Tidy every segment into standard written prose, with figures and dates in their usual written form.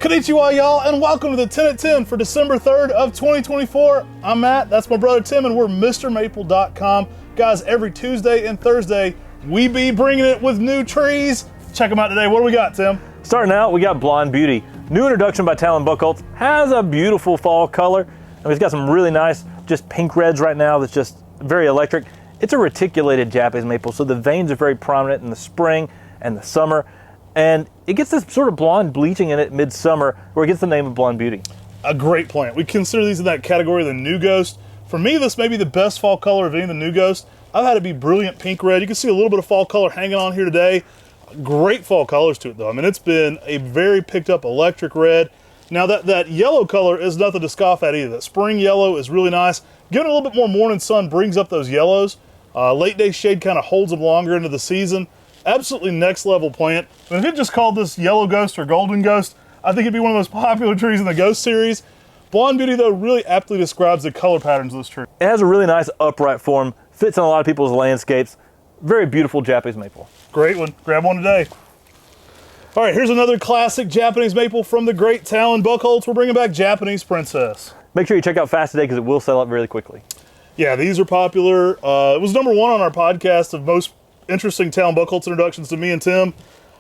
Konnichiwa, y'all, and welcome to the 10 at 10 for December 3rd of 2024. I'm Matt, that's my brother Tim, and we're MrMaple.com. Guys, every Tuesday and Thursday, we be bringing it with new trees. Check them out today. What do we got, Tim? Starting out, we got Blonde Beauty. New introduction by Talon Buchholz. Has a beautiful fall color. I mean, it's got some really nice, just pink reds right now that's just very electric. It's a reticulated Japanese maple, so the veins are very prominent in the spring and the summer. And it gets this sort of blonde bleaching in it midsummer, where it gets the name of Blonde Beauty. A great plant. We consider these in that category of the New Ghost. For me, this may be the best fall color of any of the New Ghost. I've had it be brilliant pink red. You can see a little bit of fall color hanging on here today. Great fall colors to it, though. I mean, it's been a very picked up electric red. Now, that yellow color is nothing to scoff at either. That spring yellow is really nice. Giving it a little bit more morning sun brings up those yellows. Late day shade kind of holds them longer into the season. Absolutely next level plant. And if it just called this Yellow Ghost or Golden Ghost, I think it'd be one of the most popular trees in the Ghost series. Blonde Beauty, though, really aptly describes the color patterns of this tree. It has a really nice upright form, fits in a lot of people's landscapes. Very beautiful Japanese maple. Great one. Grab one today. All right, here's another classic Japanese maple from the great Talon Buchholz. We're bringing back Japanese Princess. Make sure you check out Fast today because it will sell out really quickly. Yeah, these are popular. It was number one on our podcast of most interesting Talon Buchholz introductions to me and Tim.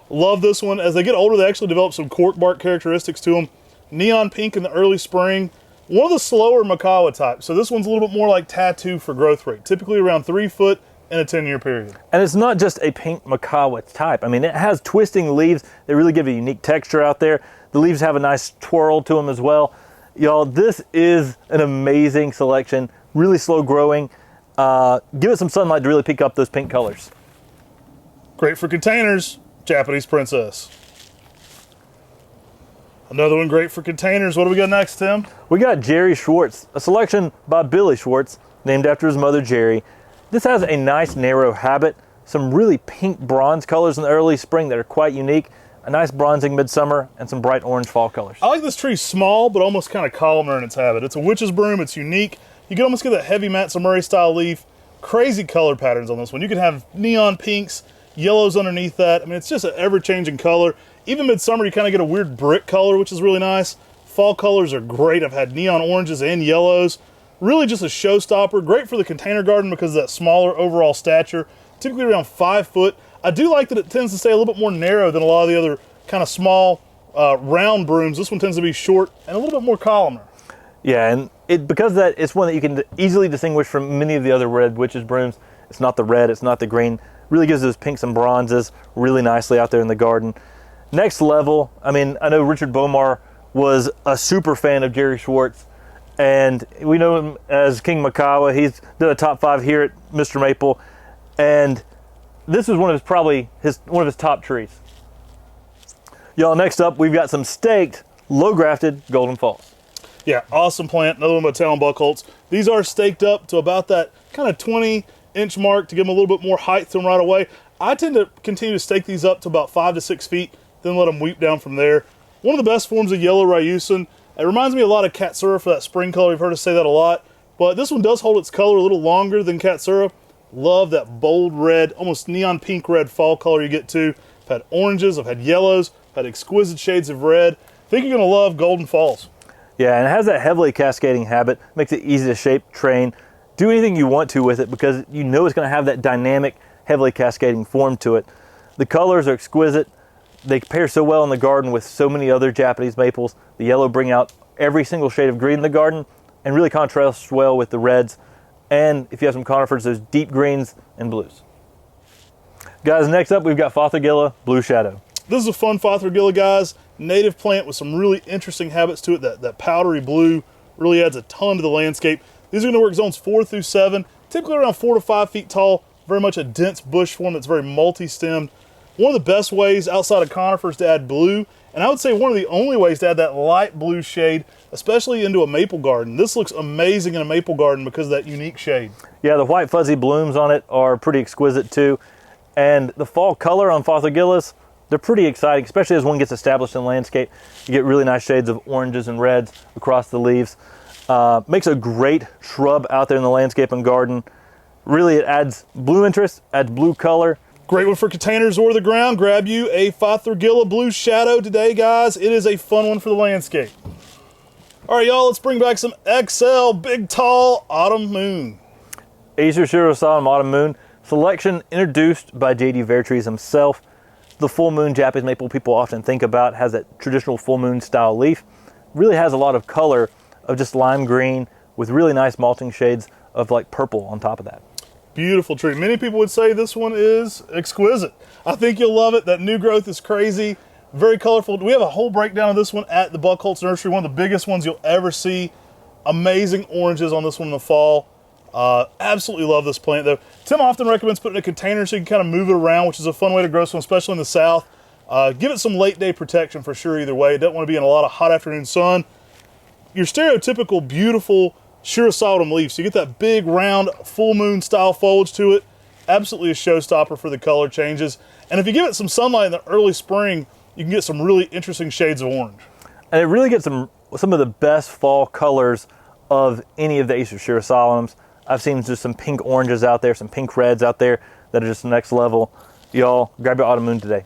Love this one. As they get older, they actually develop some cork bark characteristics to them. Neon pink in the early spring. One of the slower Makawa types. So this one's a little bit more like tattoo for growth rate. Typically around 3 foot in a 10-year period. And it's not just a pink Makawa type. I mean, it has twisting leaves. They really give a unique texture out there. The leaves have a nice twirl to them as well. Y'all, this is an amazing selection. Really slow growing. Give it some sunlight to really pick up those pink colors. Great for containers, Japanese Princess. Another one great for containers. What do we got next, Tim? We got Jerre Schwartz, a selection by Billy Schwartz, named after his mother, Jerry. This has a nice narrow habit, some really pink bronze colors in the early spring that are quite unique, a nice bronzing midsummer, and some bright orange fall colors. I like this tree small, but almost kind of columnar in its habit. It's a witch's broom. It's unique. You can almost get that heavy Matsumuri style leaf. Crazy color patterns on this one. You can have neon pinks, yellows underneath that. I mean, it's just an ever-changing color. Even midsummer, you kind of get a weird brick color, which is really nice. Fall colors are great. I've had neon oranges and yellows. Really just a showstopper. Great for the container garden because of that smaller overall stature. Typically around 5 foot. I do like that it tends to stay a little bit more narrow than a lot of the other kind of small, round brooms. This one tends to be short and a little bit more columnar. Yeah, and because that it's one that you can easily distinguish from many of the other red witches brooms. It's not the red, it's not the green. Really gives those pinks and bronzes really nicely out there in the garden. Next level, I mean, I know Richard Bomar was a super fan of Jerre Schwartz, and we know him as King Makawa. He's done a top 5 here at Mr. Maple, and this is one of his top trees. Y'all, next up, we've got some staked, low-grafted Golden Falls. Yeah, awesome plant. Another one by Talon Buchholz. These are staked up to about that kind of 20-inch mark to give them a little bit more height to them right away. I tend to continue to stake these up to about 5 to 6 feet, then let them weep down from there. One of the best forms of yellow Ryusin. It reminds me a lot of Katsura for that spring color. You've heard us say that a lot. But this one does hold its color a little longer than Katsura. Love that bold red, almost neon pink red fall color you get too. I've had oranges, I've had yellows, I've had exquisite shades of red. I think you're going to love Golden Falls. Yeah, and it has that heavily cascading habit. Makes it easy to shape, train, do anything you want to with it because you know it's going to have that dynamic, heavily cascading form to it. The colors are exquisite. They pair so well in the garden with so many other Japanese maples. The yellow bring out every single shade of green in the garden and really contrasts well with the reds. And if you have some conifers, those deep greens and blues. Guys, next up we've got Fothergilla Blue Shadow. This is a fun Fothergilla, guys. Native plant with some really interesting habits to it. That powdery blue really adds a ton to the landscape. These are going to work zones 4 through 7, typically around 4 to 5 feet tall. Very much a dense bush form that's very multi-stemmed. One of the best ways outside of conifers to add blue, and I would say one of the only ways to add that light blue shade, especially into a maple garden. This looks amazing in a maple garden because of that unique shade. Yeah, the white fuzzy blooms on it are pretty exquisite too. And the fall color on Fothergillas, they're pretty exciting, especially as one gets established in the landscape. You get really nice shades of oranges and reds across the leaves. Makes a great shrub out there in the landscape and garden. Really, it adds blue interest, adds blue color. Great one for containers or the ground. Grab you a Fothergilla Blue Shadow today, guys. It is a fun one for the landscape. All right, y'all, let's bring back some XL Big Tall Autumn Moon. Acer Shirosana Autumn Moon selection introduced by J.D. Vertrees himself. The full moon Japanese maple people often think about has that traditional full moon style leaf. Really has a lot of color of just lime green with really nice malting shades of like purple on top of that. Beautiful tree. Many people would say this one is exquisite. I think you'll love it. That new growth is crazy. Very colorful. We have a whole breakdown of this one at the Buckholz Nursery. One of the biggest ones you'll ever see. Amazing oranges on this one in the fall. Absolutely love this plant though. Tim often recommends putting it in a container so you can kind of move it around, which is a fun way to grow some, especially in the south. Give it some late day protection for sure either way. It doesn't want to be in a lot of hot afternoon sun. Your stereotypical beautiful Shirosana leaf, so you get that big round full moon style foliage to it. Absolutely a showstopper for the color changes. And if you give it some sunlight in the early spring, you can get some really interesting shades of orange. And it really gets some of the best fall colors of any of the Acer Shirosana. I've seen just some pink oranges out there, some pink reds out there that are just the next level. Y'all, grab your autumn moon today.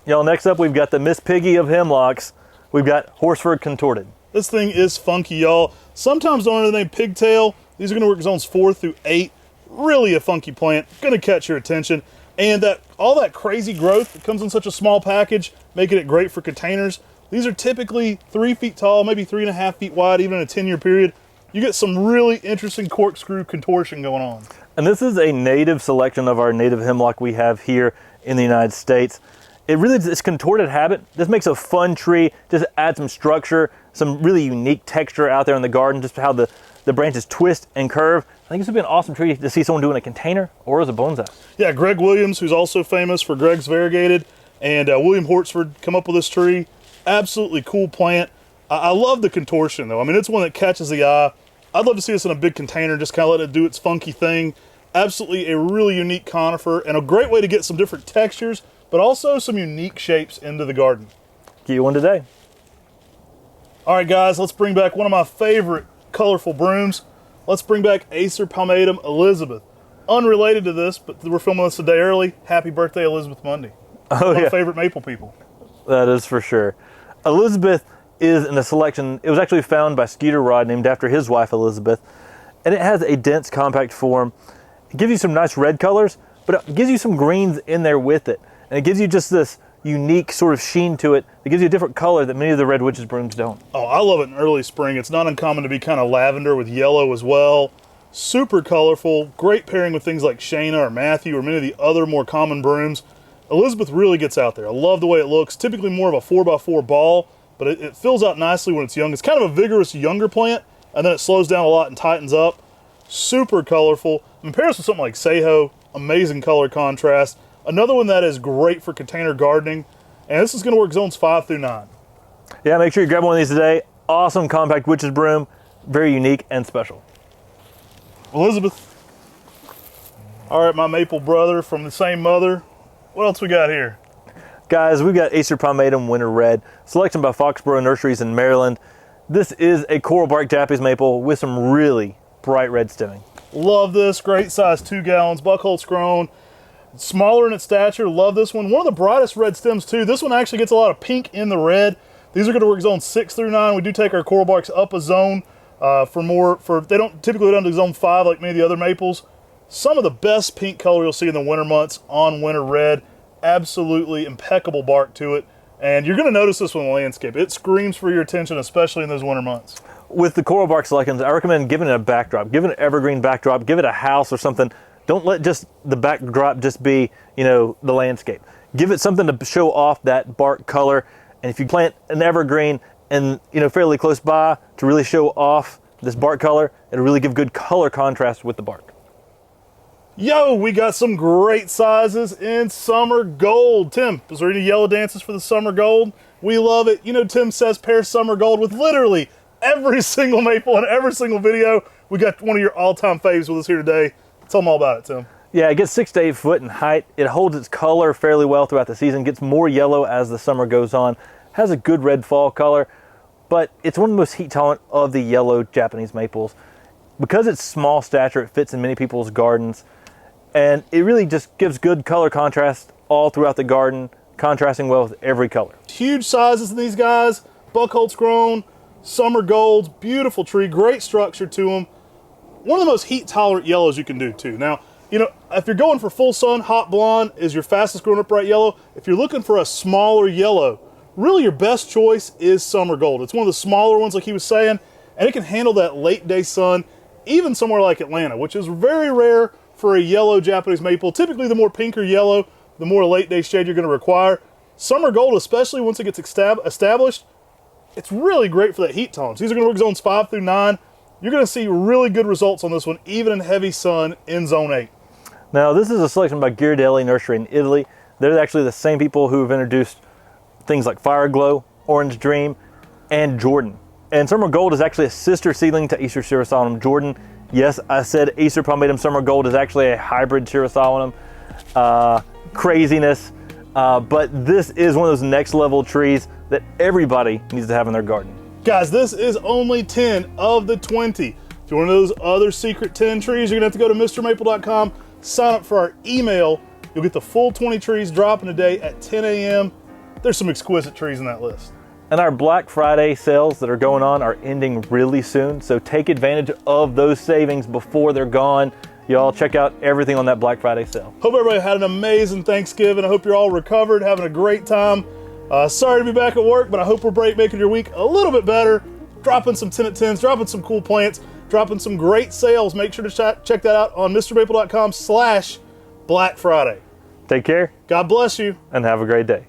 Y'all, next up we've got the Miss Piggy of hemlocks. We've got Horsford contorted. This thing is funky, y'all. Sometimes don't know the name pigtail. These are gonna work zones 4 through 8. Really a funky plant, gonna catch your attention. And all that crazy growth that comes in such a small package, making it great for containers. These are typically 3 feet tall, maybe 3.5 feet wide, even in a 10-year period. You get some really interesting corkscrew contortion going on. And this is a native selection of our native hemlock we have here in the United States. It really, this contorted habit just makes a fun tree, just adds some structure, some really unique texture out there in the garden, just how the branches twist and curve. I think this would be an awesome tree to see someone do in a container or as a bonsai. Yeah, Greg Williams, who's also famous for Greg's Variegated, and William Horsford come up with this tree. Absolutely cool plant. I love the contortion though. I mean, it's one that catches the eye. I'd love to see this in a big container, just kind of let it do its funky thing. Absolutely a really unique conifer and a great way to get some different textures, but also some unique shapes into the garden. Get you one today. All right, guys, let's bring back one of my favorite colorful brooms. Let's bring back Acer palmatum Elizabeth. Unrelated to this, but we're filming this a day early. Happy birthday, Elizabeth Mundy. Oh, one of yeah. my favorite maple people. That is for sure. Elizabeth is in a selection, it was actually found by Skeeter Rod, named after his wife Elizabeth, and it has a dense, compact form. It gives you some nice red colors, but it gives you some greens in there with it, and it gives you just this unique sort of sheen to it. It gives you a different color that many of the Red Witch's brooms don't. Oh, I love it in early spring. It's not uncommon to be kind of lavender with yellow as well. Super colorful, great pairing with things like Shayna or Matthew or many of the other more common brooms. Elizabeth really gets out there. I love the way it looks. Typically more of a 4x4 ball, but it fills out nicely when it's young. It's kind of a vigorous younger plant, and then it slows down a lot and tightens up. Super colorful. In comparison with something like Seho, amazing color contrast. Another one that is great for container gardening, and this is going to work zones 5 through 9. Yeah, make sure you grab one of these today. Awesome compact witch's broom, very unique and special. Elizabeth. All right, my maple brother from the same mother. What else we got here? Guys, we've got Acer palmatum Winter Red, selection by Foxborough Nurseries in Maryland. This is a coral bark Japanese maple with some really bright red stemming. Love this, great size, 2 gallons, Buckholz grown. Smaller in its stature, love this one. One of the brightest red stems too. This one actually gets a lot of pink in the red. These are going to work zones 6 through 9. We do take our coral barks up a zone they don't typically go down to zone 5 like many of the other maples. Some of the best pink color you'll see in the winter months on winter red. Absolutely impeccable bark to it. And you're going to notice this one in the landscape. It screams for your attention, especially in those winter months. With the coral bark selections, I recommend giving it a backdrop. Give it an evergreen backdrop. Give it a house or something. Don't let just the backdrop just be, the landscape. Give it something to show off that bark color. And if you plant an evergreen and, fairly close by to really show off this bark color, it'll really give good color contrast with the bark. Yo, we got some great sizes in summer gold. Tim, is there any yellow dances for the summer gold? We love it. Tim says pair summer gold with literally every single maple in every single video. We got one of your all-time faves with us here today. Tell them all about it, Tim. Yeah, it gets 6 to 8 foot in height. It holds its color fairly well throughout the season, gets more yellow as the summer goes on, has a good red fall color, but it's one of the most heat tolerant of the yellow Japanese maples. Because it's small stature, it fits in many people's gardens. And it really just gives good color contrast all throughout the garden, contrasting well with every color. Huge sizes in these guys, Buckholz grown, summer golds, beautiful tree, great structure to them. One of the most heat tolerant yellows you can do too. Now, you know, if you're going for full sun, hot blonde is your fastest growing upright yellow. If you're looking for a smaller yellow, really your best choice is summer gold. It's one of the smaller ones like he was saying, and it can handle that late day sun, even somewhere like Atlanta, which is very rare for a yellow Japanese maple. Typically the more pinker yellow, the more late day shade you're gonna require. Summer gold, especially once it gets established, it's really great for that heat tolerance. These are gonna work zones 5 through 9. You're gonna see really good results on this one, even in heavy sun in zone 8. Now, this is a selection by Ghirardelli Nursery in Italy. They're actually the same people who have introduced things like Fire Glow, Orange Dream, and Jordan. And Summer Gold is actually a sister seedling to Easter Sirisolanum Jordan. Yes, I said Easter Palmatum Summer Gold is actually a hybrid Sirisolanum. Craziness. But this is one of those next level trees that everybody needs to have in their garden. Guys, this is only 10 of the 20. If you want those other secret 10 trees, you're gonna have to go to MrMaple.com, sign up for our email. You'll get the full 20 trees dropping today at 10 a.m. There's some exquisite trees in that list. And our Black Friday sales that are going on are ending really soon, so take advantage of those savings before they're gone. Y'all check out everything on that Black Friday sale. Hope everybody had an amazing Thanksgiving. I hope you're all recovered, having a great time. Sorry to be back at work, but I hope we're making your week a little bit better. Dropping some 10 at 10s, dropping some cool plants, dropping some great sales. Make sure to check that out on MrMaple.com/Black Friday. Take care. God bless you. And have a great day.